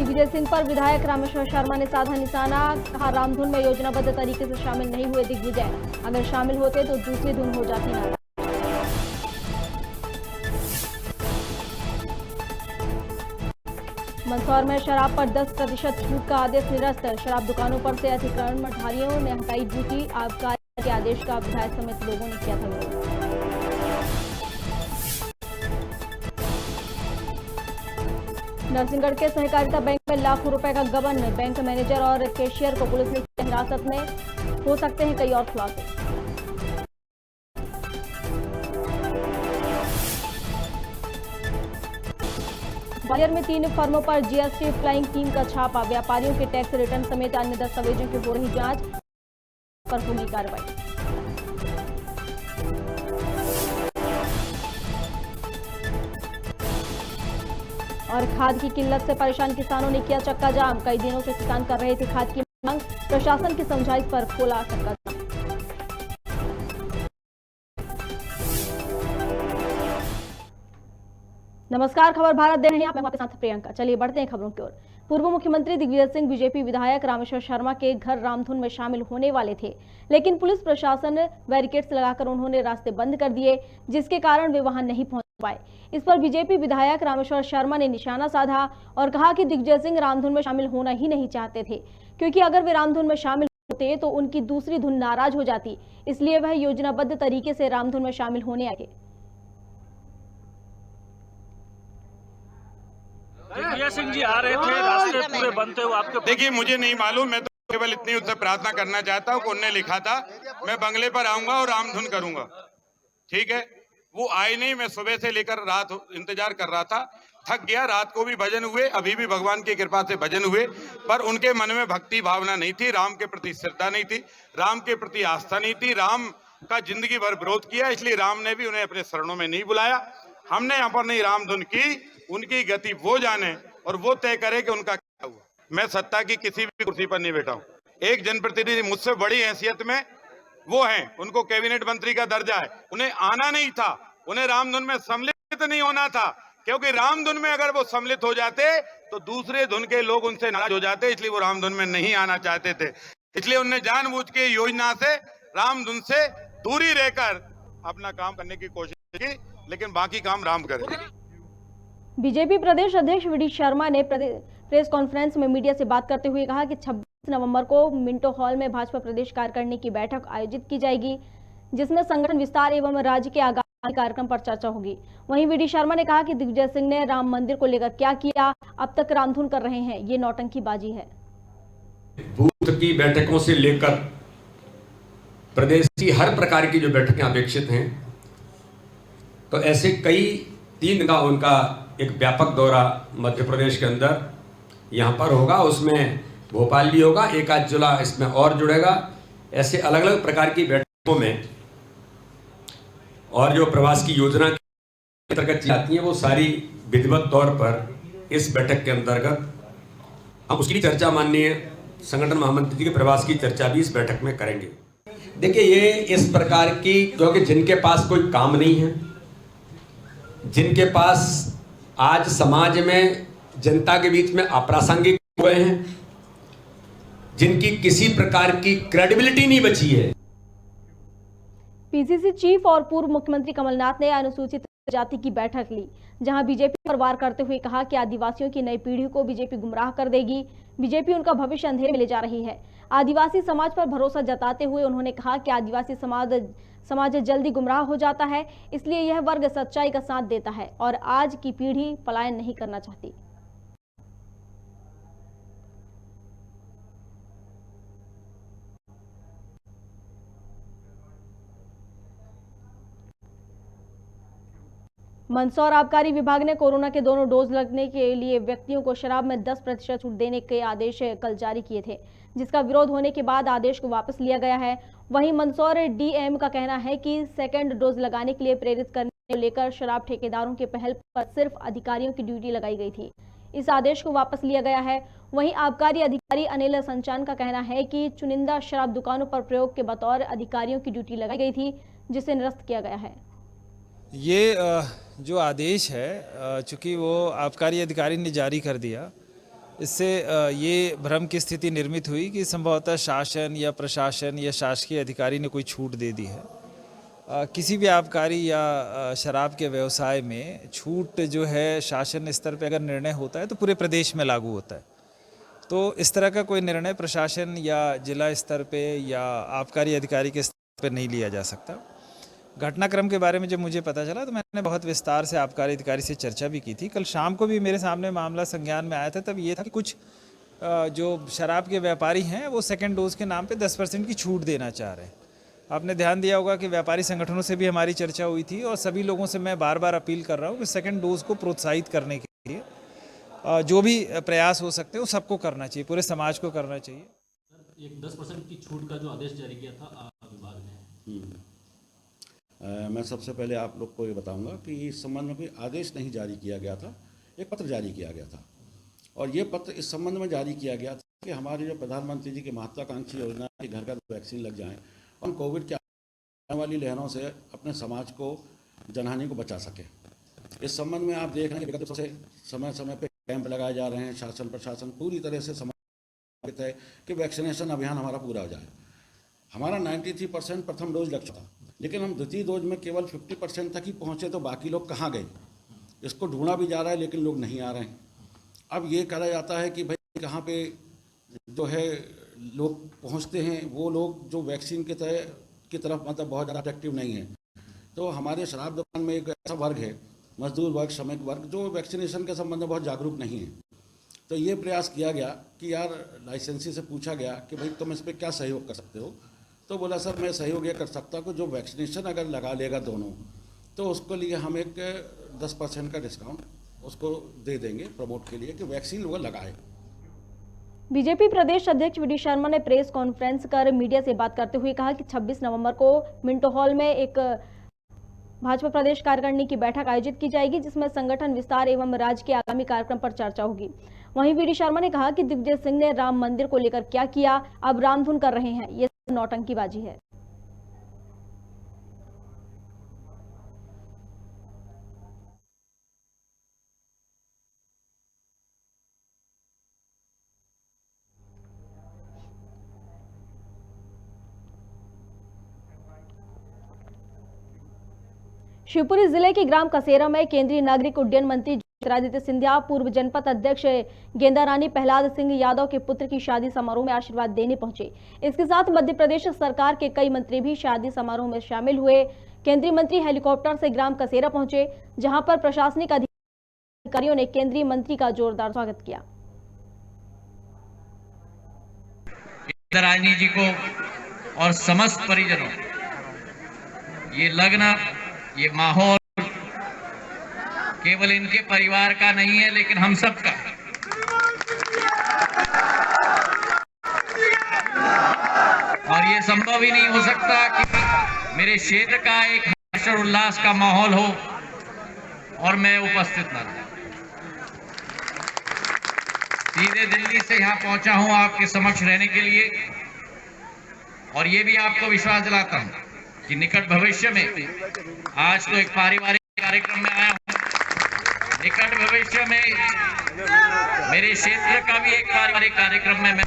दिग्विजय सिंह पर विधायक रामेश्वर शर्मा ने साधा निशाना, कहा रामधुन में योजनाबद्ध तरीके से शामिल नहीं हुए दिग्विजय, अगर शामिल होते तो दूसरी धुन हो जाती नाराज। मंदसौर में शराब पर 10% छूट का आदेश निरस्त, शराब दुकानों पर से अतिक्रमणधारियों ने हटाई ड्यूटी, आबकारी के आदेश का विधायक समेत लोगों ने किया था विरोध। नरसिंहगढ़ के सहकारिता बैंक में लाखों रुपए का गबन, बैंक मैनेजर और कैशियर को पुलिस ने किया हिरासत में, हो सकते हैं कई और खुलासे। ग्वालियर में 3 फर्मों पर जीएसटी फ्लाइंग टीम का छापा, व्यापारियों के टैक्स रिटर्न समेत अन्य दस्तावेजों की हो रही जांच, पर होगी कार्रवाई। और खाद की किल्लत से परेशान किसानों ने किया चक्का जाम, कई दिनों से किसान कर रहे थे खाद की मांग, प्रशासन की समझाइश पर खोला चक्का जाम। नमस्कार, खबर भारत दे रहे हैं आप, मैं आपके साथ प्रियंका। चलिए बढ़ते हैं खबरों की ओर। पूर्व मुख्यमंत्री दिग्विजय सिंह बीजेपी विधायक रामेश्वर शर्मा के घर रामधुन में शामिल होने वाले थे, लेकिन पुलिस प्रशासन बैरिकेड्स लगाकर उन्होंने रास्ते बंद कर दिए, जिसके कारण वे वहां नहीं पहुंच पाए। इस पर बीजेपी विधायक रामेश्वर शर्मा ने निशाना साधा और कहा कि दिग्विजय सिंह रामधुन में शामिल होना ही नहीं चाहते थे, क्योंकि अगर वे रामधुन में शामिल होते तो उनकी दूसरी धुन नाराज हो जाती, इसलिए वह योजनाबद्ध तरीके से रामधुन में शामिल होने आए। दिग्विजय सिंह जी आ रहे थे, रास्ते पूरे बंद थे, वो आपके देखिए मुझे नहीं मालूम, मैं तो केवल इतनी उनसे प्रार्थना करना चाहता हूँ कि उन्होंने लिखा था मैं बंगले पर आऊंगा और रामधुन करूंगा, ठीक है। वो आए नहीं, मैं सुबह से लेकर रात इंतजार कर रहा था, थक गया। रात को भी भजन हुए, अभी भी भगवान की कृपा से भजन हुए, पर उनके मन में भक्ति भावना नहीं थी, राम के प्रति श्रद्धा नहीं थी, राम के प्रति आस्था नहीं थी। राम का जिंदगी भर विरोध किया, इसलिए राम ने भी उन्हें अपने शरणों में नहीं बुलाया। हमने यहाँ पर नहीं रामधुन की, उनकी गति वो जाने और वो तय करे कि उनका क्या हुआ। मैं सत्ता की किसी भी कुर्सी पर नहीं बैठा हूँ, एक जनप्रतिनिधि मुझसे बड़ी हैसियत में वो हैं, उनको कैबिनेट मंत्री का दर्जा है, उन्हें आना नहीं था, उन्हें रामधुन में सम्मिलित नहीं होना था, क्योंकि रामधुन में अगर वो सम्मिलित हो जाते तो दूसरे धुन के लोग उनसे नाराज हो जाते, इसलिए वो रामधुन में नहीं आना चाहते थे। इसलिए उन्होंने जानबूझ के योजना से रामधुन से दूरी रहकर अपना काम करने की कोशिश की, लेकिन बाकी काम राम करे। बीजेपी प्रदेश अध्यक्ष वी डी शर्मा ने प्रेस कॉन्फ्रेंस में मीडिया से बात करते हुए कहा कि 26 नवंबर को मिंटो हॉल में भाजपा प्रदेश कार्यकारिणी की बैठक आयोजित की जाएगी, जिसमें संगठन विस्तार एवं राज्य के आगामी कार्यक्रम पर चर्चा होगी। वहीं वी डी शर्मा ने कहा कि दिग्विजय सिंह ने राम मंदिर को लेकर क्या किया, अब तक रामधुन कर रहे हैं, ये नौटंकीबाजी है। बूथ की बैठकों से लेकर प्रदेश की हर प्रकार की जो बैठकें अपेक्षित हैं, तो ऐसे कई 3 का उनका एक व्यापक दौरा मध्य प्रदेश के अंदर यहाँ पर होगा, उसमें भोपाल भी होगा, एक आध जिला इसमें और जुड़ेगा। ऐसे अलग अलग प्रकार की बैठकों में और जो प्रवास की योजना के अंतर्गत जाती है, वो सारी विधिवत तौर पर इस बैठक के अंतर्गत हम उसकी चर्चा माननीय संगठन महामंत्री जी के प्रवास की चर्चा भी इस बैठक में करेंगे। देखिए ये इस प्रकार की, क्योंकि जिनके पास कोई काम नहीं है, जिनके पास आज समाज में जनता के बीच में अप्रासंगिक हुए हैं, जिनकी किसी प्रकार की क्रेडिबिलिटी नहीं बची है। पीसीसी चीफ और पूर्व मुख्यमंत्री कमलनाथ ने अनुसूचित जाति की बैठक ली, जहां बीजेपी पर वार करते हुए कहा कि आदिवासियों की नई पीढ़ी को बीजेपी गुमराह कर देगी, बीजेपी उनका भविष्य अंधेरे में ले जा रही है। आदिवासी समाज पर भरोसा जताते हुए उन्होंने कहा कि आदिवासी समाज जल्दी गुमराह हो जाता है, इसलिए यह वर्ग सच्चाई का साथ देता है और आज की पीढ़ी पलायन नहीं करना चाहती। मंदसौर आबकारी विभाग ने कोरोना के दोनों डोज लगने के लिए व्यक्तियों को शराब में 10% छूट देने के आदेश कल जारी किए थे, जिसका विरोध होने के बाद आदेश को वापस लिया गया है। वहीं मंदसौर डीएम का कहना है कि सेकंड डोज लगाने के लिए प्रेरित करने को लेकर शराब ठेकेदारों के पहल पर सिर्फ अधिकारियों की ड्यूटी लगाई गई थी, इस आदेश को वापस लिया गया है। वहीं आबकारी अधिकारी अनिल संचान का कहना है कि चुनिंदा शराब दुकानों पर प्रयोग के बतौर अधिकारियों की ड्यूटी लगाई गई थी, जिसे निरस्त किया गया है। ये जो आदेश है, चूँकि वो आबकारी अधिकारी ने जारी कर दिया, इससे ये भ्रम की स्थिति निर्मित हुई कि संभवतः शासन या प्रशासन या शासकीय अधिकारी ने कोई छूट दे दी है। किसी भी आबकारी या शराब के व्यवसाय में छूट जो है शासन स्तर पे अगर निर्णय होता है तो पूरे प्रदेश में लागू होता है। तो इस तरह का कोई निर्णय प्रशासन या जिला स्तर पे या आबकारी अधिकारी के स्तर पे नहीं लिया जा सकता। घटनाक्रम के बारे में जब मुझे पता चला तो मैंने बहुत विस्तार से आबकारी अधिकारी से चर्चा भी की थी। कल शाम को भी मेरे सामने मामला संज्ञान में आया था। तब ये था कि कुछ जो शराब के व्यापारी हैं वो सेकेंड डोज के नाम पे 10% की छूट देना चाह रहे हैं। आपने ध्यान दिया होगा कि व्यापारी संगठनों से भी हमारी चर्चा हुई थी और सभी लोगों से मैं बार बार अपील कर रहा हूँ कि सेकेंड डोज को प्रोत्साहित करने के लिए जो भी प्रयास हो सकते हैं वो सबको करना चाहिए, पूरे समाज को करना चाहिए। एक 10% की छूट का जो आदेश जारी किया था विभाग ने, मैं सबसे पहले आप लोग को ये बताऊंगा कि इस संबंध में कोई आदेश नहीं जारी किया गया था, एक पत्र जारी किया गया था। और ये पत्र इस संबंध में जारी किया गया था कि हमारी जो प्रधानमंत्री जी की महत्वाकांक्षी योजना है कि घर घर वैक्सीन लग जाए और कोविड के आने वाली लहरों से अपने समाज को, जनहानि को बचा सके। इस संबंध में आप देख रहे हैं कि विगत से समय समय पर कैंप लगाए जा रहे हैं। शासन प्रशासन पूरी तरह से समर्पित है कि वैक्सीनेशन अभियान हमारा पूरा हो जाए। हमारा 93% प्रथम डोज लग चुका, लेकिन हम द्वितीय डोज में केवल 50% तक ही पहुँचे, तो बाकी लोग कहाँ गए? इसको ढूंढा भी जा रहा है लेकिन लोग नहीं आ रहे हैं। अब ये कहा जाता है कि भाई कहाँ पे जो है लोग पहुँचते हैं, वो लोग जो वैक्सीन की तरफ मतलब बहुत ज़्यादा अट्रैक्टिव नहीं है। तो हमारे शराब दुकान में एक ऐसा वर्ग है, मजदूर वर्ग, श्रमिक वर्ग, जो वैक्सीनेशन के संबंध में बहुत जागरूक नहीं है। तो ये प्रयास किया गया कि यार लाइसेंसी से पूछा गया कि भाई तुम इस पर क्या सहयोग कर सकते हो? तो बोला सर मैं सहयोग ये कर सकता हूँ कि जो वैक्सीनेशन अगर लगा लेगा दोनों, तो उसको लिए हम एक 10% का डिस्काउंट उसको दे देंगे प्रमोट के लिए कि वैक्सीन वो लगाए। बीजेपी प्रदेश अध्यक्ष वी डी शर्मा ने प्रेस कॉन्फ्रेंस कर मीडिया से बात करते हुए कहा कि 26 नवंबर को मिंटो हॉल में एक भाजपा प्रदेश कार्यकारिणी की बैठक आयोजित की जाएगी, जिसमें संगठन विस्तार एवं राज्य के आगामी कार्यक्रम पर चर्चा होगी। वहीं वी डी शर्मा ने कहा कि दिग्विजय सिंह ने राम मंदिर को लेकर क्या किया, अब रामधुन कर रहे हैं, ये नौटंकीबाजी है। शिवपुरी जिले के ग्राम कसेरा में केंद्रीय नागरिक उड्डयन मंत्री ज्योतिरादित्य सिंधिया, पूर्व जनपद अध्यक्ष गेंदा रानी प्रहलाद सिंह यादव के पुत्र की शादी समारोह में आशीर्वाद देने पहुंचे। इसके साथ मध्य प्रदेश सरकार के कई मंत्री भी शादी समारोह में शामिल हुए। केंद्रीय मंत्री हेलीकॉप्टर से ग्राम कसेरा पहुंचे, जहां पर प्रशासनिक अधिकारियों ने केंद्रीय मंत्री का जोरदार स्वागत किया। गेंदा रानी जी को और समस्त परिजनों, ये लग्न, ये माहौल केवल इनके परिवार का नहीं है लेकिन हम सब का। और ये संभव ही नहीं हो सकता कि मेरे क्षेत्र का एक हर्ष और उल्लास का माहौल हो और मैं उपस्थित न रहूं। सीधे दिल्ली से यहाँ पहुंचा हूं आपके समक्ष रहने के लिए, और ये भी आपको विश्वास दिलाता हूं कि निकट भविष्य में, आज तो एक पारिवारिक कार्यक्रम में आया हूं, निकट भविष्य में मेरे क्षेत्र का भी एक पारिवारिक कार्यक्रम में मैं।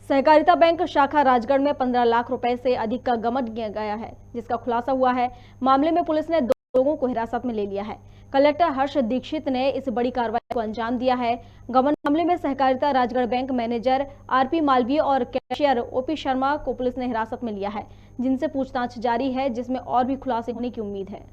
सहकारिता बैंक शाखा राजगढ़ में 15 लाख रुपए से अधिक का गबन किया गया है, जिसका खुलासा हुआ है। मामले में पुलिस ने 2 लोगों को हिरासत में ले लिया है। कलेक्टर हर्ष दीक्षित ने इस बड़ी कार्रवाई को अंजाम दिया है। गबन मामले में सहकारिता Rajgarh bank manager RP Malviya और कैशियर ओपी शर्मा को पुलिस ने हिरासत में लिया है, जिनसे पूछताछ जारी है, जिसमें और भी खुलासे होने की उम्मीद है।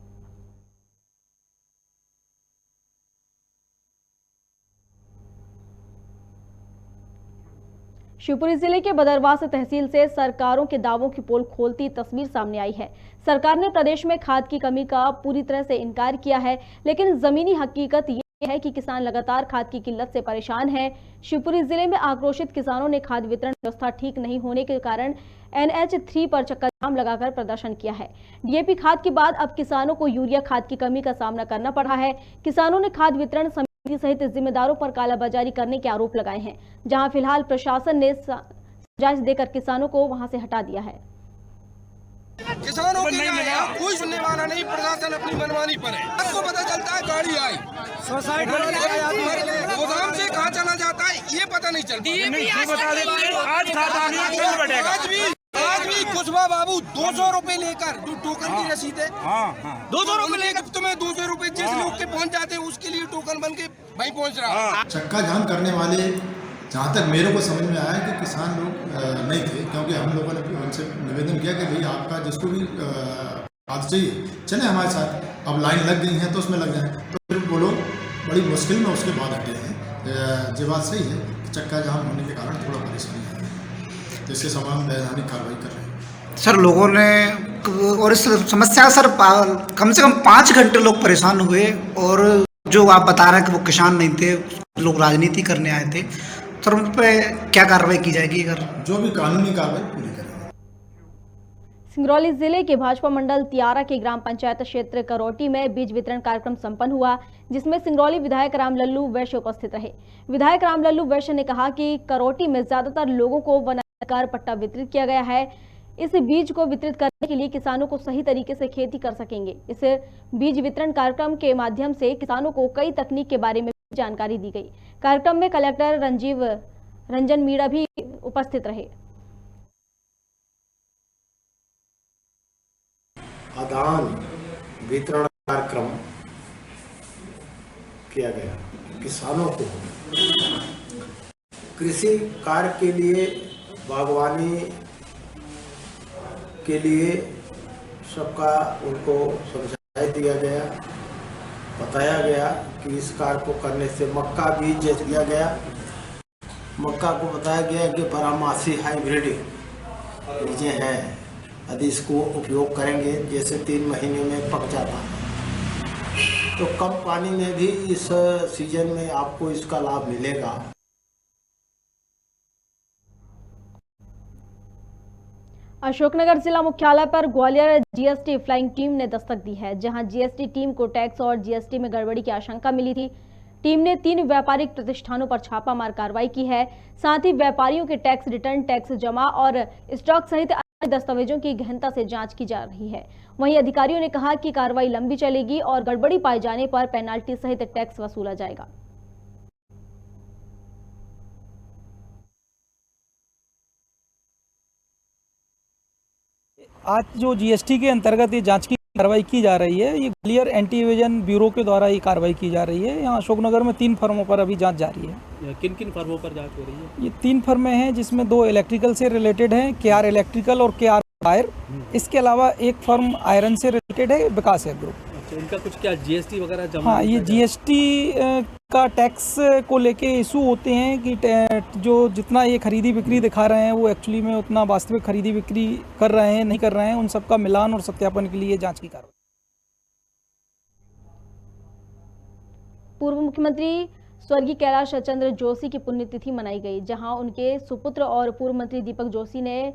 शिवपुरी जिले के बदरवास तहसील से सरकारों के दावों की पोल खोलती तस्वीर सामने आई है। सरकार ने प्रदेश में खाद की कमी का पूरी तरह से इनकार किया है, लेकिन जमीनी हकीकत ये है कि किसान लगातार खाद की किल्लत से परेशान हैं। शिवपुरी जिले में आक्रोशित किसानों ने खाद वितरण व्यवस्था ठीक नहीं होने के कारण NH3 पर चक्का जाम लगाकर प्रदर्शन किया है। DAP खाद के बाद अब किसानों को यूरिया खाद की कमी का सामना करना पड़ रहा है। किसानों ने खाद वितरण समिति सहित जिम्मेदारों पर कालाबाजारी करने के आरोप लगाए हैं, जहां फिलहाल प्रशासन ने समझाइश देकर किसानों को वहां से हटा दिया है। किसानों के यहाँ कोई सुनने वाला नहीं, प्रशासन अपनी मनमानी पर है। आपको पता चलता है गाड़ी आई गोदाम से कहाँ चला जाता है ये पता नहीं चलता। आज भी कुशवा बाबू 200 रुपए लेकर जो टोकन की रसीद है 200 रुपए लेकर तुम्हें 200 रुपए जिस लोग के पहुंच जाते हैं उसके लिए टोकन बन के भाई पहुंच रहा है। चक्का जाम करने वाले जहाँ तक मेरे को समझ में आया कि किसान लोग नहीं थे, क्योंकि हम लोगों ने उनसे निवेदन किया कि भाई आपका जिसको भी हाथ चाहिए चले हमारे साथ, अब लाइन लग गई है तो उसमें लग जाए। तो फिर वो लोग बड़ी मुश्किल में उसके बाद हटे हैं। ये बात सही है कि चक्का जाम होने के कारण थोड़ा परेशानी है, तो इसके समान वैधानिक कार्रवाई कर रहे हैं सर। लोगों ने और इस समस्या सर कम से कम 5 घंटे लोग परेशान हुए, और जो आप बता रहे हैं कि वो किसान नहीं थे, लोग राजनीति करने आए थे, सर उन पर क्या कार्रवाई की जाएगी? अगर जो भी कानूनी कार्रवाई पूरी करेंगे। सिंगरौली जिले के भाजपा मंडल तियारा के ग्राम पंचायत क्षेत्र करोटी में बीज वितरण कार्यक्रम संपन्न हुआ, जिसमें सिंगरौली विधायक राम लल्लू वैश्य उपस्थित रहे। विधायक राम लल्लू वैश्य ने कहा कि करोटी में ज्यादातर लोगों को वनाधिकार पट्टा वितरित किया गया है। इस बीज को वितरित करने के लिए किसानों को सही तरीके से खेती कर सकेंगे। इस बीज वितरण कार्यक्रम के माध्यम से किसानों को कई तकनीक के बारे में जानकारी दी गई। कार्यक्रम में कलेक्टर रंजन मीणा भी उपस्थित रहे। आदान वितरण कार्यक्रम किया गया। किसानों को कृषि कार्य के लिए, बागवानी के लिए सबका उनको समझा दिया गया, बताया गया कि इस कार्य को करने से मक्का बीज दिया गया। मक्का को बताया गया कि बारहमासी हाइब्रिड बीजें हैं, यदि इसको उपयोग करेंगे जैसे 3 महीने में पक जाता है, तो कम पानी में भी इस सीजन में आपको इसका लाभ मिलेगा। अशोकनगर जिला मुख्यालय पर ग्वालियर जीएसटी फ्लाइंग टीम ने दस्तक दी है, जहां जीएसटी टीम को टैक्स और जीएसटी में गड़बड़ी की आशंका मिली थी। टीम ने 3 व्यापारिक प्रतिष्ठानों पर छापामार कार्रवाई की है। साथ ही व्यापारियों के टैक्स रिटर्न, टैक्स जमा और स्टॉक सहित अन्य दस्तावेजों की गहनता से जांच की जा रही है। वहीं अधिकारियों ने कहा कि कार्रवाई लंबी चलेगी और गड़बड़ी पाए जाने पर पेनाल्टी सहित टैक्स वसूला जाएगा। आज जो जीएसटी के अंतर्गत ये जांच की कार्रवाई की जा रही है, ये ग्वालियर एंटी इवेजन ब्यूरो के द्वारा ये कार्रवाई की जा रही है। यहाँ अशोकनगर में 3 फर्मों पर अभी जांच जारी है। किन किन फर्मों पर जांच हो रही है? ये 3 फर्में हैं, जिसमें 2 इलेक्ट्रिकल से रिलेटेड हैं, केआर इलेक्ट्रिकल और केआर वायर। इसके अलावा एक फर्म आयरन से रिलेटेड है, विकास एग्रो। इनका कुछ क्या जीएसटी वगैरह जमा? हाँ, ये जीएसटी का टैक्स को लेके इशू होते हैं कि जो जितना ये खरीदी बिक्री दिखा रहे हैं वो एक्चुअली में उतना वास्तविक खरीदी बिक्री कर रहे हैं नहीं कर रहे हैं, उन सबका मिलान और सत्यापन के लिए जांच की कार्रवाई। पूर्व मुख्यमंत्री स्वर्गीय कैलाश चंद्र जोशी की पुण्यतिथि मनाई गई, जहां उनके सुपुत्र और पूर्व मंत्री दीपक जोशी ने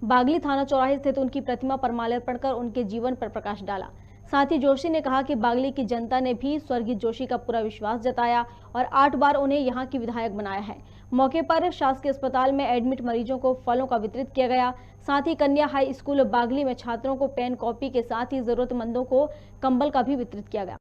बागली थाना चौराहे स्थित उनकी प्रतिमा पर माल्यार्पण कर उनके जीवन पर प्रकाश डाला। साथ ही जोशी ने कहा कि बागली की जनता ने भी स्वर्गीय जोशी का पूरा विश्वास जताया और 8 बार उन्हें यहां की विधायक बनाया है। मौके पर शासकीय अस्पताल में एडमिट मरीजों को फलों का वितरित किया गया। साथ ही कन्या हाई स्कूल बागली में छात्रों को पेन कॉपी के साथ ही जरूरतमंदों को कंबल का भी वितरित किया गया।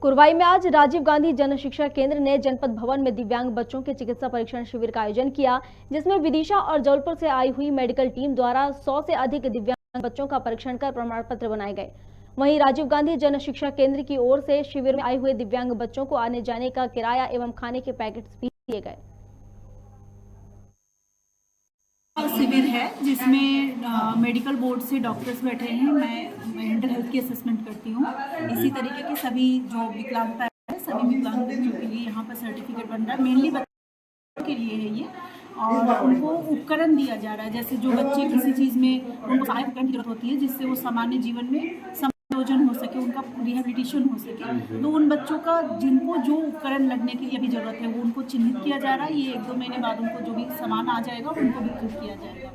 कुरवाई में आज राजीव गांधी जन शिक्षा केंद्र ने जनपद भवन में दिव्यांग बच्चों के चिकित्सा परीक्षण शिविर का आयोजन किया, जिसमें विदिशा और जबलपुर से आई हुई मेडिकल टीम द्वारा 100 से अधिक दिव्यांग बच्चों का परीक्षण कर प्रमाण पत्र बनाए गए। वहीं राजीव गांधी जन शिक्षा केंद्र की ओर से शिविर में आए हुए दिव्यांग बच्चों को आने जाने का किराया एवं खाने के पैकेट्स भी दिए गए। शिविर है जिसमें मेडिकल बोर्ड से डॉक्टर्स बैठे हैं। मैं मेंटल हेल्थ की असेसमेंट करती हूँ। इसी तरीके के सभी जो विकलांगता है, सभी विकलांग बच्चों के लिए यहाँ पर सर्टिफिकेट बन रहा है। मेनली बच्चों के लिए है ये, और उनको उपकरण दिया जा रहा है। जैसे जो बच्चे किसी चीज़ में उनको सहायक उपकरण की जरूरत होती है, जिससे वो सामान्य जीवन में आयोजन हो सके, उनका रिहेबिलिटेशन हो सके। तो उन बच्चों का जिनको जो उपकरण लगने की अभी ज़रूरत है वो उनको चिन्हित किया जा रहा है। ये 1-2 महीने बाद उनको जो भी सामान आ जाएगा उनको वितरित किया जाएगा।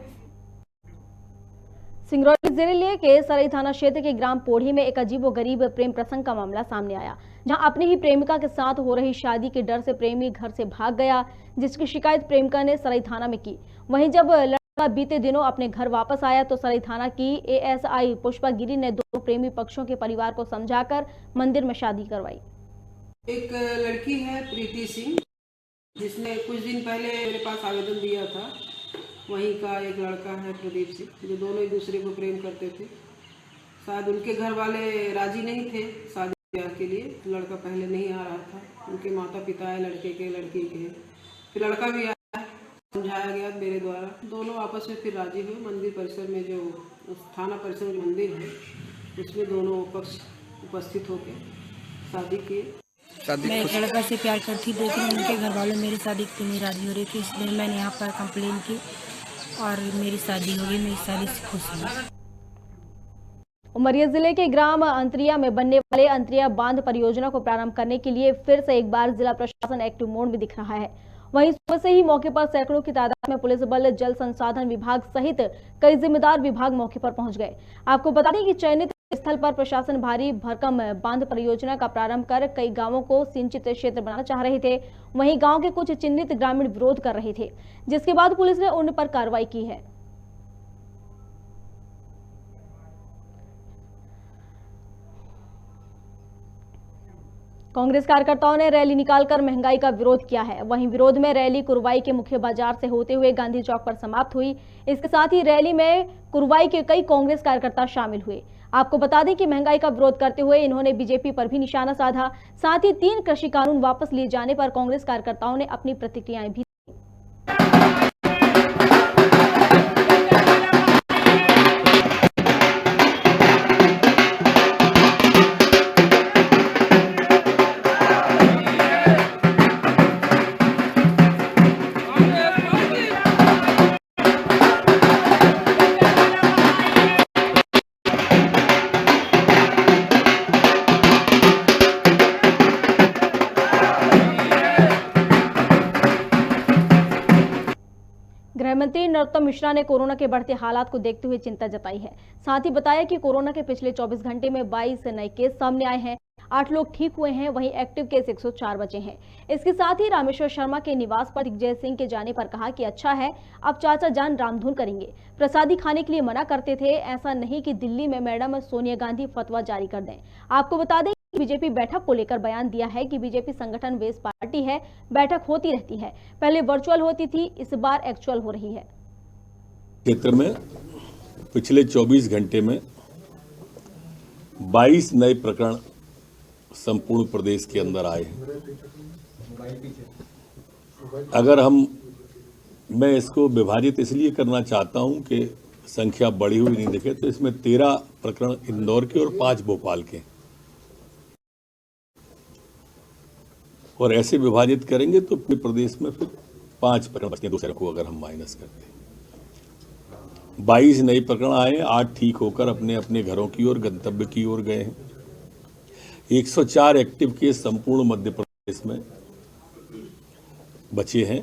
सिंगरौली जिले के सराय थाना क्षेत्र के ग्राम पोढ़ी में एक अजीबोगरीब प्रेम प्रसंग का मामला सामने आया, जहां अपनी ही प्रेमिका के साथ हो रही शादी के डर से प्रेमी घर से भाग गया, जिसकी शिकायत प्रेमिका ने सराय थाना में की। वहीं जब लड़का बीते दिनों अपने घर वापस आया तो सराय थाना की एएसआई पुष्पा गिरी ने दोनों प्रेमी पक्षों के परिवार को समझाकर मंदिर में शादी करवाई। एक लड़की है प्रीति सिंह, जिसने कुछ दिन पहले मेरे पास आवेदन दिया था। वहीं का एक लड़का है प्रदीप सिंह, जो दोनों एक दूसरे को प्रेम करते थे। शायद उनके घर वाले राजी नहीं थे शादी ब्याह के लिए, लड़का पहले नहीं आ रहा था। उनके माता पिता है लड़के के, लड़की के, फिर लड़का भी आया, समझाया गया मेरे द्वारा। दोनों आपस में फिर राजी हुए। मंदिर परिसर में जो थाना परिसर में मंदिर है उसमें दोनों पक्ष उपस्थित होकर शादी किए। मैं एक लड़का से प्यार करती, लेकिन उनके घर वालों मेरी शादी के नहीं राजी हो रही थी, इसलिए मैंने यहाँ पर कंप्लेन की और मेरी शादी हो गई। मेरी शादी से खुश हूँ। उमरिया जिले के ग्राम अंतरिया में बनने वाले अंतरिया बांध परियोजना को प्रारंभ करने के लिए फिर से एक बार जिला प्रशासन एक्टिव मोड में दिख रहा है। वहीं सुबह से ही मौके पर सैकड़ों की तादाद में पुलिस बल, जल संसाधन विभाग सहित कई जिम्मेदार विभाग मौके पर पहुंच गए। आपको बता दें कि चयनित स्थल पर प्रशासन भारी भरकम बांध परियोजना का प्रारंभ कर कई गांवों को सिंचित क्षेत्र बनाना चाह रहे थे। वहीं गांव के कुछ चिन्हित ग्रामीण विरोध कर रहे थे, जिसके बाद पुलिस ने उन पर कार्रवाई की है। कांग्रेस कार्यकर्ताओं ने रैली निकालकर महंगाई का विरोध किया है। वहीं विरोध में रैली कुरवाई के मुख्य बाजार से होते हुए गांधी चौक पर समाप्त हुई। इसके साथ ही रैली में कुरवाई के कई कांग्रेस कार्यकर्ता शामिल हुए। आपको बता दें कि महंगाई का विरोध करते हुए इन्होंने बीजेपी पर भी निशाना साधा। साथ ही 3 कृषि कानून वापस लिए जाने पर कांग्रेस कार्यकर्ताओं ने अपनी प्रतिक्रियाएं भी। गृहमंत्री नरोत्तम मिश्रा ने कोरोना के बढ़ते हालात को देखते हुए चिंता जताई है। साथ ही बताया कि कोरोना के पिछले 24 घंटे में 22 नए केस सामने आए हैं, 8 लोग ठीक हुए हैं, वहीं एक्टिव केस 104 बचे हैं। इसके साथ ही रामेश्वर शर्मा के निवास पर दिग्विजय सिंह के जाने पर कहा कि अच्छा है, अब चाचा जान रामधुन करेंगे। प्रसादी खाने के लिए मना करते थे, ऐसा नहीं कि दिल्ली में मैडम सोनिया गांधी फतवा जारी कर दें। आपको बता दें बीजेपी बैठक को लेकर बयान दिया है कि बीजेपी संगठन बेस पार्टी है, बैठक होती रहती है, पहले वर्चुअल होती थी, इस बार एक्चुअल हो रही है। क्षेत्र में पिछले 24 घंटे में 22 नए प्रकरण संपूर्ण प्रदेश के अंदर आए हैं। अगर मैं इसको विभाजित इसलिए करना चाहता हूं कि संख्या बढ़ी हुई नहीं दिखे, तो इसमें 13 प्रकरण इंदौर के और 5 भोपाल के, और ऐसे विभाजित करेंगे तो पूरे प्रदेश में फिर 5 प्रकरण बचते हैं। दूसरे को अगर हम माइनस करते हैं, 22 नए प्रकरण आए, 8 ठीक होकर अपने अपने घरों की ओर, गंतव्य की ओर गए हैं। 104 एक्टिव केस संपूर्ण मध्य प्रदेश में बचे हैं।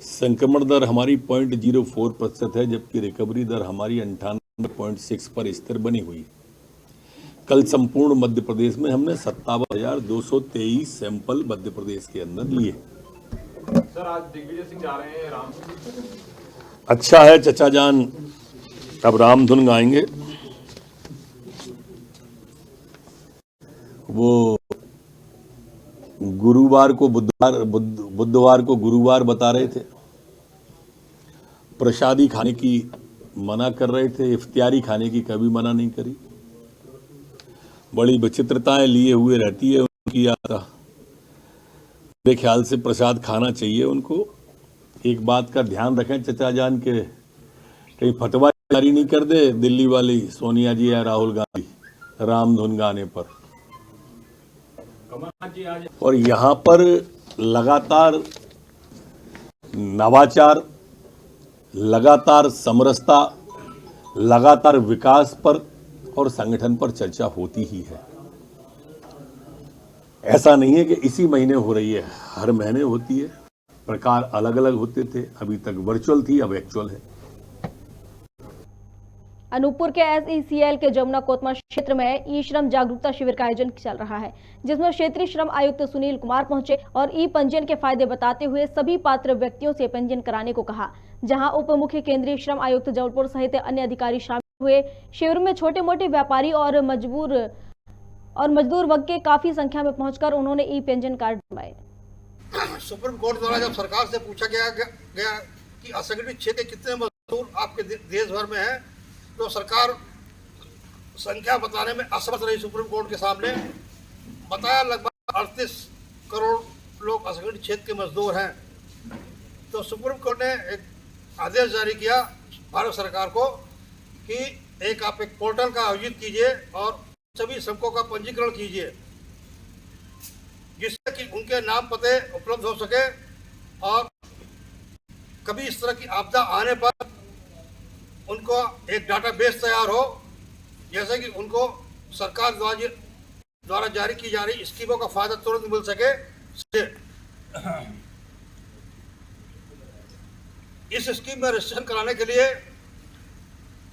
संक्रमण दर हमारी 0.04% है, जबकि रिकवरी दर हमारी 98.6 पर स्थिर बनी हुई है। कल संपूर्ण मध्य प्रदेश में हमने 57,223 सैंपल मध्य प्रदेश के अंदर लिए। सर, आज दिग्विजय सिंह जा रहे हैं रामधुन। अच्छा है, चचा जान अब रामधुन गाएंगे। वो गुरुवार को बुधवार को गुरुवार बता रहे थे, प्रसादी खाने की मना कर रहे थे, इफ्तियारी खाने की कभी मना नहीं करी। बड़ी विचित्रताएं लिए हुए रहती है उनकी। मेरे ख्याल से प्रसाद खाना चाहिए उनको। एक बात का ध्यान रखें चचा जान के, कहीं फतवा जारी नहीं कर दे दिल्ली वाली सोनिया जी या राहुल गांधी रामधुन गाने पर। और यहाँ पर लगातार नवाचार, लगातार समरसता, लगातार विकास पर और संगठन पर चर्चा होती ही है। ऐसा नहीं है कि इसी महीने हो रही है, हर महीने होती है। प्रकार अलग अलग होते थे, अभी तक वर्चुअल थी, अब एक्चुअल है। अनूपपुर के SECL के जमुना कोतमा क्षेत्र में ई श्रम जागरूकता शिविर का आयोजन चल रहा है, जिसमें क्षेत्रीय श्रम आयुक्त सुनील कुमार पहुंचे और ई पंजीयन के फायदे बताते हुए सभी पात्र व्यक्तियों से पंजीयन कराने को कहा। जहां उप मुख्य केंद्रीय श्रम आयुक्त जबलपुर सहित अन्य अधिकारी शामिल हुए। शिविर में छोटे मोटे व्यापारी और मजदूर वर्ग के काफी संख्या में पहुंचकर उन्होंने ई पेंशन कार्ड बनवाए। सुप्रीम कोर्ट द्वारा जब सरकार से पूछा गया कि असंगठित क्षेत्र के कितने मजदूर आपके देश भर में है, तो सरकार संख्या बताने में असमर्थ रही। सुप्रीम कोर्ट के सामने बताया लगभग 38 करोड़ लोग असंगठित क्षेत्र के मजदूर हैं। तो सुप्रीम कोर्ट ने एक आदेश जारी किया भारत सरकार को कि आप एक पोर्टल का आयोजित कीजिए और सभी श्रमिकों का पंजीकरण कीजिए, जिससे कि उनके नाम पते उपलब्ध हो सके और कभी इस तरह की आपदा आने पर उनको एक डाटाबेस तैयार हो, जैसे कि उनको सरकार द्वारा जारी की जा रही स्कीमों का फायदा तुरंत मिल सके। इस स्कीम में रजिस्ट्रेशन कराने के लिए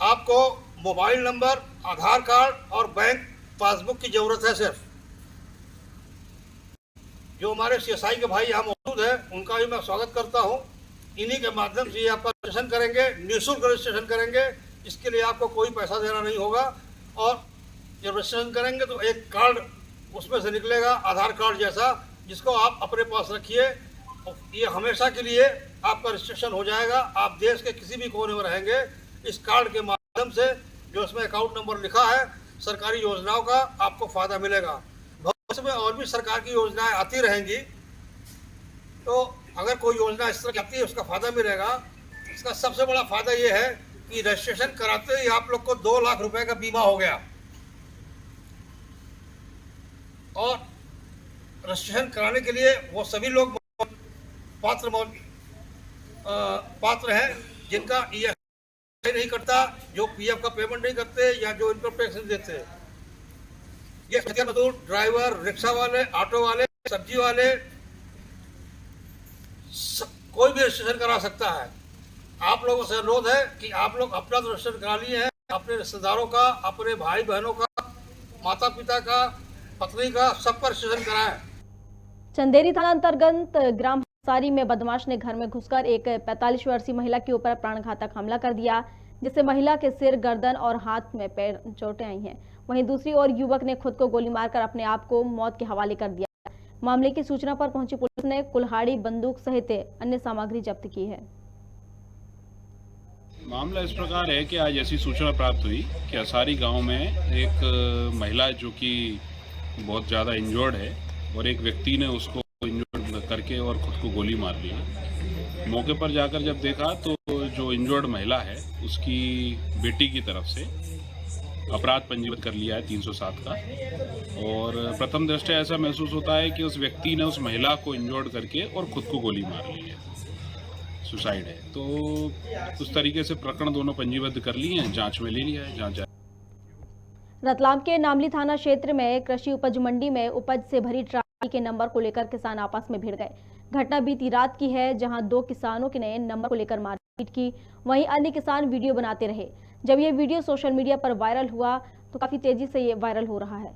आपको मोबाइल नंबर, आधार कार्ड और बैंक पासबुक की जरूरत है। सिर्फ जो हमारे CSI के भाई यहाँ मौजूद हैं, उनका भी मैं स्वागत करता हूँ। इन्हीं के माध्यम से आप रजिस्ट्रेशन करेंगे, निःशुल्क रजिस्ट्रेशन करेंगे। इसके लिए आपको कोई पैसा देना नहीं होगा और जब रजिस्ट्रेशन करेंगे तो एक कार्ड उसमें से निकलेगा, आधार कार्ड जैसा, जिसको आप अपने पास रखिए। ये हमेशा के लिए आपका रजिस्ट्रेशन हो जाएगा। आप देश के किसी भी कोने में रहेंगे, इस कार्ड के माध्यम से जो इसमें अकाउंट नंबर लिखा है, सरकारी योजनाओं का आपको फायदा मिलेगा। भविष्य में और भी सरकार की योजनाएं आती रहेंगी, तो अगर कोई योजना इस तरह की आती है उसका फायदा मिलेगा। इसका सबसे बड़ा फायदा ये है कि रजिस्ट्रेशन कराते ही आप लोग को 2 लाख रुपए का बीमा हो गया और रजिस्ट्रेशन कराने के लिए वो सभी लोग पात्र हैं जिनका EFI नहीं करता, जो PF का पेमेंट नहीं करते या जो इनकम टैक्स नहीं देते। ये मजदूर, ड्राइवर, रिक्शा वाले, ऑटो वाले, सब्जी वाले, कोई भी रजिस्ट्रेशन करा सकता है। आप लोगों से अनुरोध है कि आप लोग अपना रजिस्ट्रेशन करा लिए हैं, अपने रिश्तेदारों का, अपने भाई बहनों का, माता पिता का, पत्नी का, सब पर रजिस्ट्रेशन कराएं। चंदेरी थाना अंतर्गत ग्राम हंसारी में बदमाश ने घर में घुसकर एक 45 वर्षीय महिला के ऊपर प्राणघातक हमला कर दिया, जिससे महिला के सिर, गर्दन और हाथ में चोटें आई हैं। वहीं दूसरी ओर युवक ने खुद को गोली मारकर अपने आप को मौत के हवाले कर दिया। मामले की सूचना पर पहुंची पुलिस ने कुल्हाड़ी, बंदूक सहित अन्य सामग्री जब्त की है। मामला इस प्रकार है कि आज ऐसी सूचना प्राप्त हुई कि हंसारी गांव में एक महिला जो कि बहुत ज़्यादा इंजर्ड है और एक व्यक्ति ने उसको इंजर्ड करके और खुद को गोली मार दी। मौके पर जाकर जब देखा तो जो इंजर्ड महिला है उसकी बेटी की तरफ से अपराध पंजीबद्ध कर लिया है 307 का, और प्रथम दृष्टया ऐसा महसूस होता है कि उस व्यक्ति ने उस महिला को इंजर्ड करके और खुद को गोली मार ली है, सुसाइड है। तो उस तरीके से प्रकरण दोनों पंजीबद्ध कर लिए हैं, जांच में ले लिया है, जांच। रतलाम के नामली थाना क्षेत्र में कृषि उपज मंडी में उपज से भरी ट्राली के नंबर को लेकर किसान आपस में भिड़ गए। घटना बीती रात की है, जहां 2 किसानों ने नंबर को लेकर मारपीट की। वहीं अन्य किसान वीडियो बनाते रहे। जब ये वीडियो सोशल मीडिया पर वायरल हुआ तो काफी तेजी से ये वायरल हो रहा है।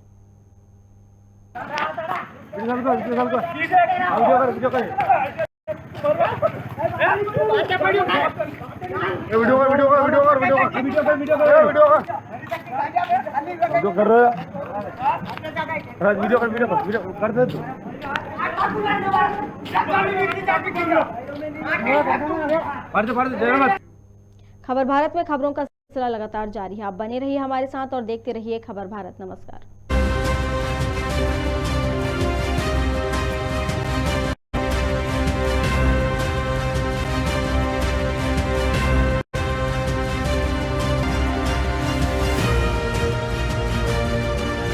खबर भारत में खबरों का सिलसिला लगातार जारी है। आप बने रहिए हमारे साथ और देखते रहिए खबर भारत। नमस्कार।